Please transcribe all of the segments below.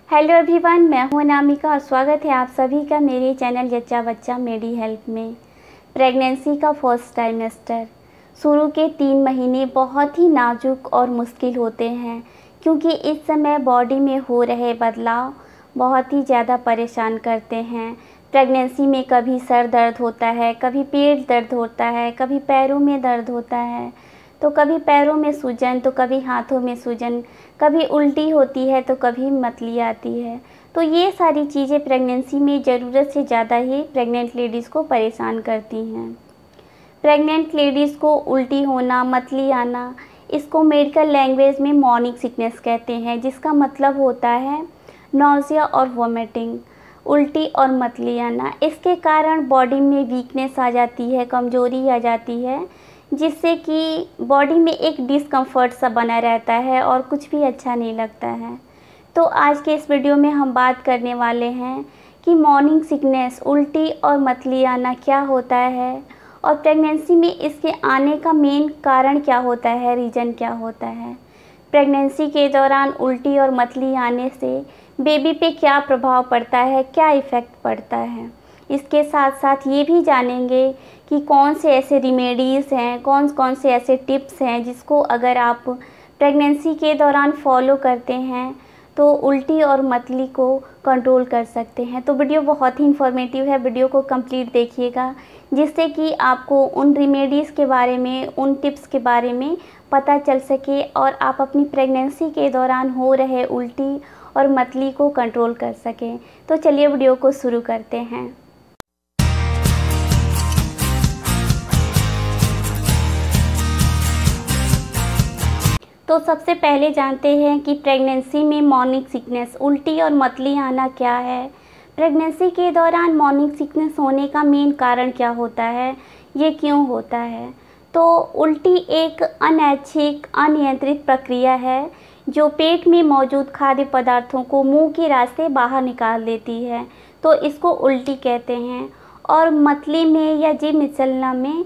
Hello everyone, मैं हूं अनामिका और स्वागत है आप सभी का मेरे चैनल जच्चा बच्चा मेडी हेल्प में। प्रेगनेंसी का फर्स्ट ट्राइमेस्टर शुरू के 3 महीने बहुत ही नाजुक और मुश्किल होते हैं, क्योंकि इस समय बॉडी में हो रहे बदलाव बहुत ही ज़्यादा परेशान करते हैं। प्रेगनेंसी में कभी सर दर्द होता है, कभी पेट दर्द होता है, कभी पैरों में दर्द होता है, तो कभी पैरों में सूजन, तो कभी हाथों में सूजन, कभी उल्टी होती है, तो कभी मतली आती है। तो ये सारी चीज़ें प्रेगनेंसी में ज़रूरत से ज़्यादा ही प्रेग्नेंट लेडीज़ को परेशान करती हैं। प्रेग्नेंट लेडीज़ को उल्टी होना, मतली आना, इसको मेडिकल लैंग्वेज में मॉर्निंग सिकनेस कहते हैं, जिसका मतलब होता है नौजिया और वोमिटिंग। उल्टी और मतली आना, इसके कारण बॉडी में वीकनेस आ जाती है, कमज़ोरी आ जाती है, जिससे कि बॉडी में एक डिस्कम्फर्ट सा बना रहता है और कुछ भी अच्छा नहीं लगता है। तो आज के इस वीडियो में हम बात करने वाले हैं कि मॉर्निंग सिकनेस, उल्टी और मतली आना क्या होता है और प्रेगनेंसी में इसके आने का मेन कारण क्या होता है, रीज़न क्या होता है। प्रेगनेंसी के दौरान उल्टी और मतली आने से बेबी पे क्या प्रभाव पड़ता है, क्या इफ़ेक्ट पड़ता है। इसके साथ साथ ये भी जानेंगे कि कौन से ऐसे रेमेडीज़ हैं, कौन कौन से ऐसे टिप्स हैं जिसको अगर आप प्रेगनेंसी के दौरान फॉलो करते हैं तो उल्टी और मतली को कंट्रोल कर सकते हैं। तो वीडियो बहुत ही इन्फॉर्मेटिव है, वीडियो को कंप्लीट देखिएगा, जिससे कि आपको उन रेमेडीज़ के बारे में, उन टिप्स के बारे में पता चल सके और आप अपनी प्रेगनेंसी के दौरान हो रहे उल्टी और मतली को कंट्रोल कर सकें। तो चलिए वीडियो को शुरू करते हैं। तो सबसे पहले जानते हैं कि प्रेगनेंसी में मॉर्निंग सिकनेस, उल्टी और मतली आना क्या है। प्रेगनेंसी के दौरान मॉर्निंग सिकनेस होने का मेन कारण क्या होता है, ये क्यों होता है। तो उल्टी एक अनैच्छिक, अनियंत्रित प्रक्रिया है जो पेट में मौजूद खाद्य पदार्थों को मुंह के रास्ते बाहर निकाल देती है, तो इसको उल्टी कहते हैं। और मतली में या जी मिचलना में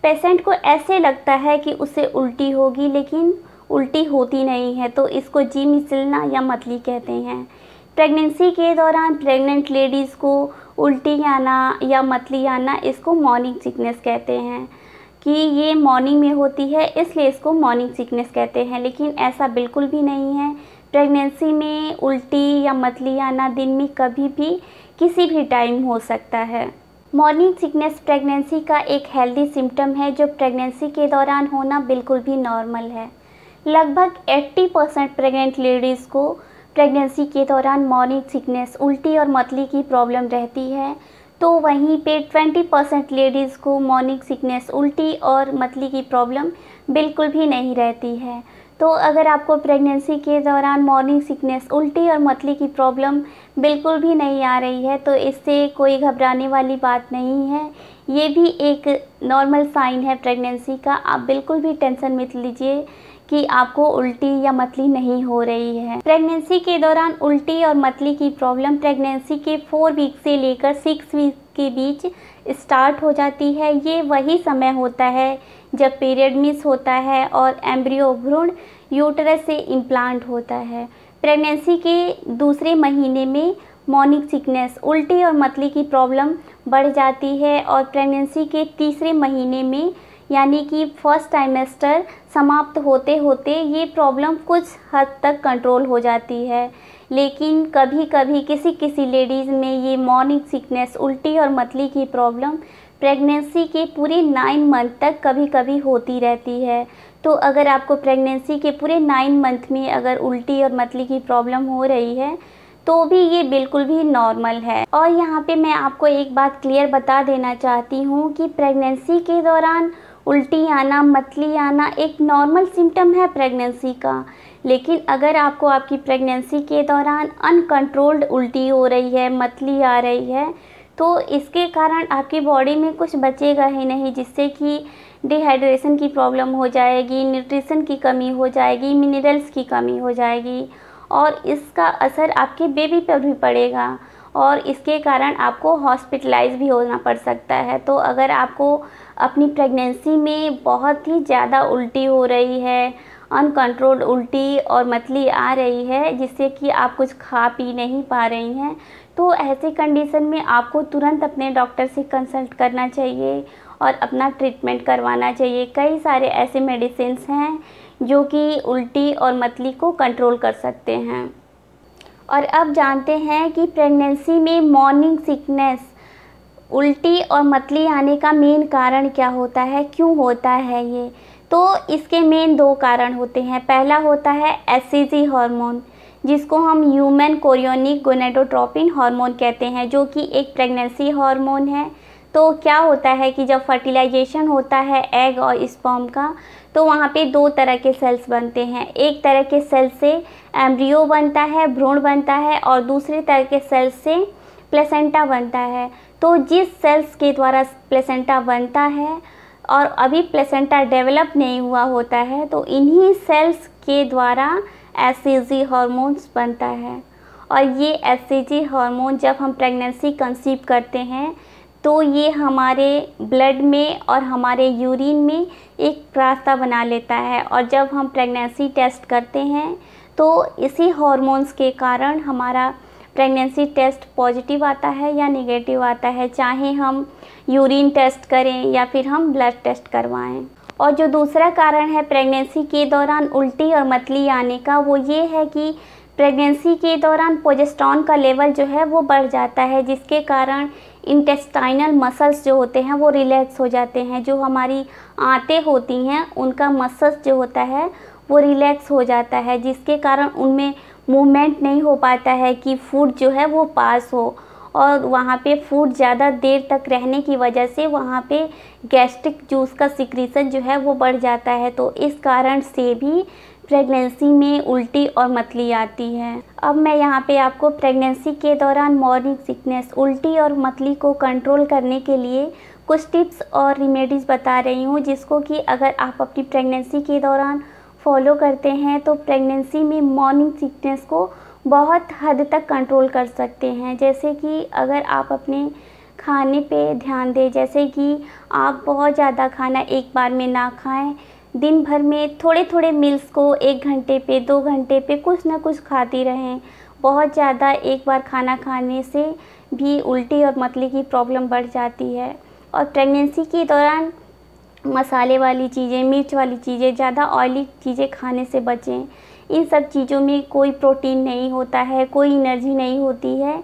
पेशेंट को ऐसे लगता है कि उसे उल्टी होगी, लेकिन उल्टी होती नहीं है, तो इसको जी मिचलना या मतली कहते हैं। प्रेगनेंसी के दौरान प्रेग्नेंट लेडीज़ को उल्टी आना या मतली आना, इसको मॉर्निंग सिकनेस कहते हैं कि ये मॉर्निंग में होती है, इसलिए इसको मॉर्निंग सिकनेस कहते हैं। लेकिन ऐसा बिल्कुल भी नहीं है। प्रेगनेंसी में उल्टी या मतली आना दिन में कभी भी, किसी भी टाइम हो सकता है। मॉर्निंग सिकनेस प्रेगनेंसी का एक हेल्दी सिम्टम है जो प्रेगनेंसी के दौरान होना बिल्कुल भी नॉर्मल है। लगभग 80% प्रेग्नेंट लेडीज़ को प्रेगनेंसी के दौरान मॉर्निंग सिकनेस, उल्टी और मतली की प्रॉब्लम रहती है, तो वहीं पे 20% लेडीज़ को मॉर्निंग सिकनेस, उल्टी और मतली की प्रॉब्लम बिल्कुल भी नहीं रहती है। तो अगर आपको प्रेगनेंसी के दौरान मॉर्निंग सिकनेस, उल्टी और मतली की प्रॉब्लम बिल्कुल भी नहीं आ रही है, तो इससे कोई घबराने वाली बात नहीं है। ये भी एक नॉर्मल साइन है प्रेगनेंसी का। आप बिल्कुल भी टेंशन मत लीजिए कि आपको उल्टी या मतली नहीं हो रही है। प्रेगनेंसी के दौरान उल्टी और मतली की प्रॉब्लम प्रेगनेंसी के 4 वीक से लेकर 6 वीक के बीच स्टार्ट हो जाती है। ये वही समय होता है जब पीरियड मिस होता है और एम्ब्रियो, भ्रूण यूटरस से इम्प्लांट होता है। प्रेगनेंसी के दूसरे महीने में मॉर्निंग सिकनेस, उल्टी और मतली की प्रॉब्लम बढ़ जाती है और प्रेगनेंसी के तीसरे महीने में, यानी कि फर्स्ट ट्राइमेस्टर समाप्त होते होते ये प्रॉब्लम कुछ हद तक कंट्रोल हो जाती है। लेकिन कभी कभी किसी लेडीज़ में ये मॉर्निंग सिकनेस, उल्टी और मतली की प्रॉब्लम प्रेगनेंसी के पूरे 9 मंथ तक कभी कभी होती रहती है। तो अगर आपको प्रेगनेंसी के पूरे 9 मंथ में अगर उल्टी और मतली की प्रॉब्लम हो रही है, तो भी ये बिल्कुल भी नॉर्मल है। और यहाँ पे मैं आपको एक बात क्लियर बता देना चाहती हूँ कि प्रेगनेंसी के दौरान उल्टी आना, मतली आना एक नॉर्मल सिम्टम है प्रेगनेंसी का। लेकिन अगर आपको आपकी प्रेगनेंसी के दौरान अनकंट्रोल्ड उल्टी हो रही है, मतली आ रही है, तो इसके कारण आपकी बॉडी में कुछ बचेगा ही नहीं, जिससे कि डिहाइड्रेशन की प्रॉब्लम हो जाएगी, न्यूट्रिशन की कमी हो जाएगी, मिनरल्स की कमी हो जाएगी और इसका असर आपके बेबी पर भी पड़ेगा और इसके कारण आपको हॉस्पिटलाइज भी होना पड़ सकता है। तो अगर आपको अपनी प्रेगनेंसी में बहुत ही ज़्यादा उल्टी हो रही है अनकंट्रोल्ड उल्टी और मतली आ रही है जिससे कि आप कुछ खा पी नहीं पा रही हैं, तो ऐसे कंडीशन में आपको तुरंत अपने डॉक्टर से कंसल्ट करना चाहिए और अपना ट्रीटमेंट करवाना चाहिए। कई सारे ऐसे मेडिसिन्स हैं जो कि उल्टी और मतली को कंट्रोल कर सकते हैं। और अब जानते हैं कि प्रेगनेंसी में मॉर्निंग सिकनेस, उल्टी और मतली आने का मेन कारण क्या होता है, क्यों होता है ये? तो इसके मेन 2 कारण होते हैं। पहला होता है एचसीजी हार्मोन, जिसको हम ह्यूमन कोरियोनिक गोनेडोट्रोपिन हार्मोन कहते हैं, जो कि एक प्रेगनेंसी हार्मोन है। तो क्या होता है कि जब फर्टिलाइजेशन होता है एग और स्पर्म का, तो वहाँ पे 2 तरह के सेल्स बनते हैं। एक तरह के सेल से एम्ब्रियो बनता है, भ्रूण बनता है, और दूसरे तरह के सेल से प्लेसेंटा बनता है। तो जिस सेल्स के द्वारा प्लेसेंटा बनता है और अभी प्लेसेंटा डेवलप नहीं हुआ होता है, तो इन्हीं सेल्स के द्वारा एचसीजी हार्मोन्स बनता है। और ये एचसीजी हार्मोन जब हम प्रेगनेंसी कंसीव करते हैं तो ये हमारे ब्लड में और हमारे यूरिन में एक रास्ता बना लेता है, और जब हम प्रेगनेंसी टेस्ट करते हैं तो इसी हार्मोन्स के कारण हमारा प्रेगनेंसी टेस्ट पॉजिटिव आता है या नेगेटिव आता है, चाहे हम यूरिन टेस्ट करें या फिर हम ब्लड टेस्ट करवाएं। और जो दूसरा कारण है प्रेगनेंसी के दौरान उल्टी और मतली आने का, वो ये है कि प्रेगनेंसी के दौरान प्रोजेस्टेरॉन का लेवल जो है वो बढ़ जाता है, जिसके कारण इंटेस्टाइनल मसल्स जो होते हैं वो रिलैक्स हो जाते हैं। जो हमारी आंतें होती हैं उनका मसल्स जो होता है वो रिलैक्स हो जाता है, जिसके कारण उनमें मूवमेंट नहीं हो पाता है कि फूड जो है वो पास हो, और वहाँ पे फूड ज़्यादा देर तक रहने की वजह से वहाँ पे गैस्ट्रिक जूस का सिक्रीशन जो है वो बढ़ जाता है। तो इस कारण से भी प्रेगनेंसी में उल्टी और मतली आती है। अब मैं यहाँ पे आपको प्रेगनेंसी के दौरान मॉर्निंग सिकनेस, उल्टी और मतली को कंट्रोल करने के लिए कुछ टिप्स और रेमेडीज़ बता रही हूँ, जिसको कि अगर आप अपनी प्रेगनेंसी के दौरान फॉलो करते हैं तो प्रेगनेंसी में मॉर्निंग सिकनेस को बहुत हद तक कंट्रोल कर सकते हैं। जैसे कि अगर आप अपने खाने पे ध्यान दें, जैसे कि आप बहुत ज़्यादा खाना एक बार में ना खाएं, दिन भर में थोड़े थोड़े मील्स को 1 घंटे पे 2 घंटे पे कुछ ना कुछ खाती रहें। बहुत ज़्यादा एक बार खाना खाने से भी उल्टी और मतली की प्रॉब्लम बढ़ जाती है। और प्रेगनेंसी के दौरान मसाले वाली चीज़ें, मिर्च वाली चीज़ें, ज़्यादा ऑयली चीज़ें खाने से बचें। इन सब चीज़ों में कोई प्रोटीन नहीं होता है, कोई एनर्जी नहीं होती है,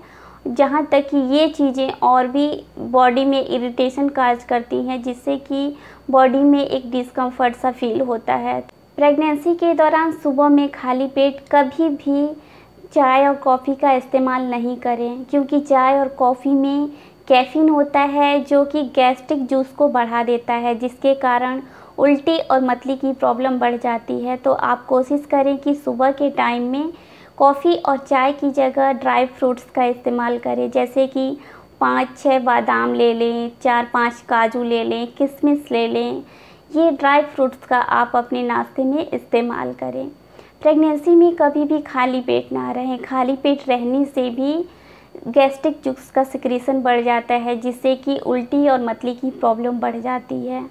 जहाँ तक कि ये चीज़ें और भी बॉडी में इरिटेशन काज करती हैं, जिससे कि बॉडी में एक डिस्कम्फर्ट सा फील होता है। प्रेगनेंसी के दौरान सुबह में खाली पेट कभी भी चाय और कॉफ़ी का इस्तेमाल नहीं करें, क्योंकि चाय और कॉफ़ी में कैफ़ीन होता है जो कि गैस्ट्रिक जूस को बढ़ा देता है, जिसके कारण उल्टी और मतली की प्रॉब्लम बढ़ जाती है। तो आप कोशिश करें कि सुबह के टाइम में कॉफ़ी और चाय की जगह ड्राई फ्रूट्स का इस्तेमाल करें, जैसे कि 5-6 बादाम ले लें, 4-5 काजू ले लें, किशमिश ले लें। ये ड्राई फ्रूट्स का आप अपने नाश्ते में इस्तेमाल करें। प्रेगनेंसी में कभी भी खाली पेट ना रहें। खाली पेट रहने से भी गैस्ट्रिक जूस का सिक्रीशन बढ़ जाता है, जिससे कि उल्टी और मतली की प्रॉब्लम बढ़ जाती है।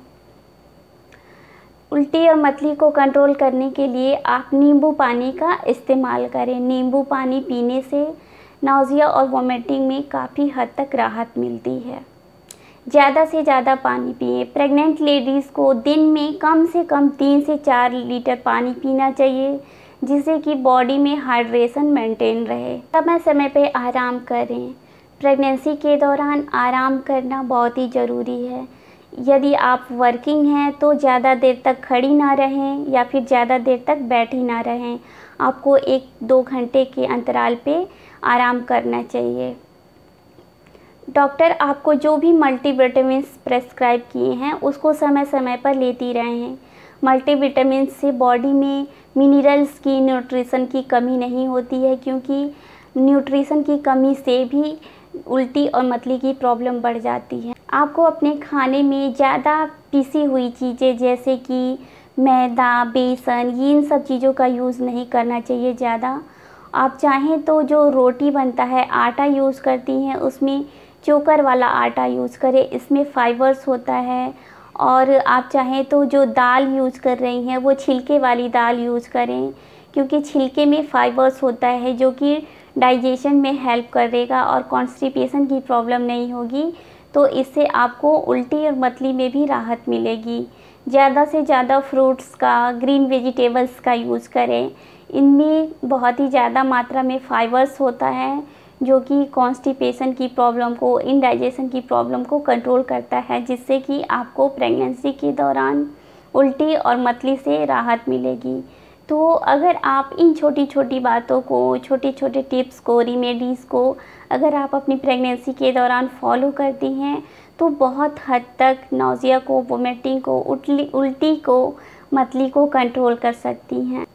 उल्टी और मतली को कंट्रोल करने के लिए आप नींबू पानी का इस्तेमाल करें। नींबू पानी पीने से नाउजिया और वोमिटिंग में काफ़ी हद तक राहत मिलती है। ज़्यादा से ज़्यादा पानी पिएं। प्रेग्नेंट लेडीज़ को दिन में कम से कम 3 से 4 लीटर पानी पीना चाहिए, जिससे कि बॉडी में हाइड्रेशन मेंटेन रहे। समय समय पे आराम करें। प्रेगनेंसी के दौरान आराम करना बहुत ही ज़रूरी है। यदि आप वर्किंग हैं तो ज़्यादा देर तक खड़ी ना रहें या फिर ज़्यादा देर तक बैठी ना रहें। आपको 1-2 घंटे के अंतराल पे आराम करना चाहिए। डॉक्टर आपको जो भी मल्टीविटामिन्स प्रेस्क्राइब किए हैं उसको समय समय पर लेती रहें। मल्टीविटामिन्स से बॉडी में मिनरल्स की, न्यूट्रिशन की कमी नहीं होती है, क्योंकि न्यूट्रिशन की कमी से भी उल्टी और मतली की प्रॉब्लम बढ़ जाती है। आपको अपने खाने में ज़्यादा पिसी हुई चीज़ें जैसे कि मैदा, बेसन, ये इन सब चीज़ों का यूज़ नहीं करना चाहिए ज़्यादा। आप चाहें तो जो रोटी बनता है, आटा यूज़ करती हैं, उसमें चोकर वाला आटा यूज़ करें। इसमें फाइबर्स होता है और आप चाहें तो जो दाल यूज़ कर रही हैं वो छिलके वाली दाल यूज़ करें, क्योंकि छिलके में फाइबर्स होता है जो कि डाइजेशन में हेल्प करेगा और कॉन्स्टिपेशन की प्रॉब्लम नहीं होगी। तो इससे आपको उल्टी और मतली में भी राहत मिलेगी। ज़्यादा से ज़्यादा फ्रूट्स का, ग्रीन वेजिटेबल्स का यूज़ करें। इनमें बहुत ही ज़्यादा मात्रा में फाइबर्स होता है जो कि कॉन्स्टिपेशन की प्रॉब्लम को, इनडाइजेशन की प्रॉब्लम को कंट्रोल करता है, जिससे कि आपको प्रेगनेंसी के दौरान उल्टी और मतली से राहत मिलेगी। तो अगर आप इन छोटी छोटी बातों को, छोटे छोटे टिप्स को, रेमेडीज़ को अगर आप अपनी प्रेगनेंसी के दौरान फॉलो करती हैं तो बहुत हद तक नौजिया को, वोमिटिंग को, उल्टी को, मतली को कंट्रोल कर सकती हैं।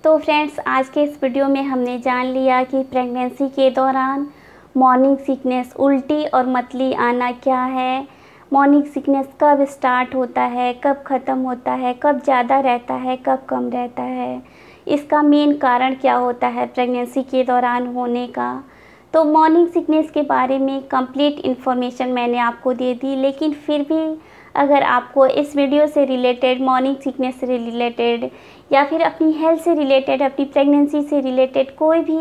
तो फ्रेंड्स, आज के इस वीडियो में हमने जान लिया कि प्रेगनेंसी के दौरान मॉर्निंग सिकनेस, उल्टी और मतली आना क्या है, मॉर्निंग सिकनेस कब स्टार्ट होता है, कब ख़त्म होता है, कब ज़्यादा रहता है, कब कम रहता है, इसका मेन कारण क्या होता है प्रेगनेंसी के दौरान होने का। तो मॉर्निंग सिकनेस के बारे में कंप्लीट इन्फॉर्मेशन मैंने आपको दे दी, लेकिन फिर भी अगर आपको इस वीडियो से रिलेटेड, मॉर्निंग सिकनेस से रिलेटेड या फिर अपनी हेल्थ से रिलेटेड, अपनी प्रेगनेंसी से रिलेटेड कोई भी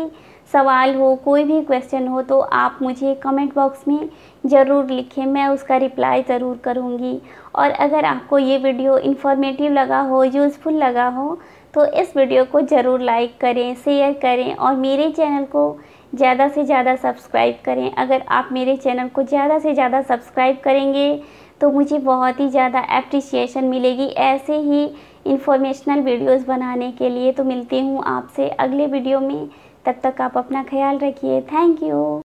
सवाल हो, कोई भी क्वेश्चन हो, तो आप मुझे कमेंट बॉक्स में ज़रूर लिखें, मैं उसका रिप्लाई ज़रूर करूँगी। और अगर आपको ये वीडियो इन्फॉर्मेटिव लगा हो, यूज़फुल लगा हो, तो इस वीडियो को ज़रूर लाइक करें, शेयर करें और मेरे चैनल को ज़्यादा से ज़्यादा सब्सक्राइब करें। अगर आप मेरे चैनल को ज़्यादा से ज़्यादा सब्सक्राइब करेंगे तो मुझे बहुत ही ज़्यादा एप्रिसिएशन मिलेगी ऐसे ही इंफॉर्मेशनल वीडियोस बनाने के लिए। तो मिलती हूँ आपसे अगले वीडियो में, तब तक आप अपना ख्याल रखिए। Thank you.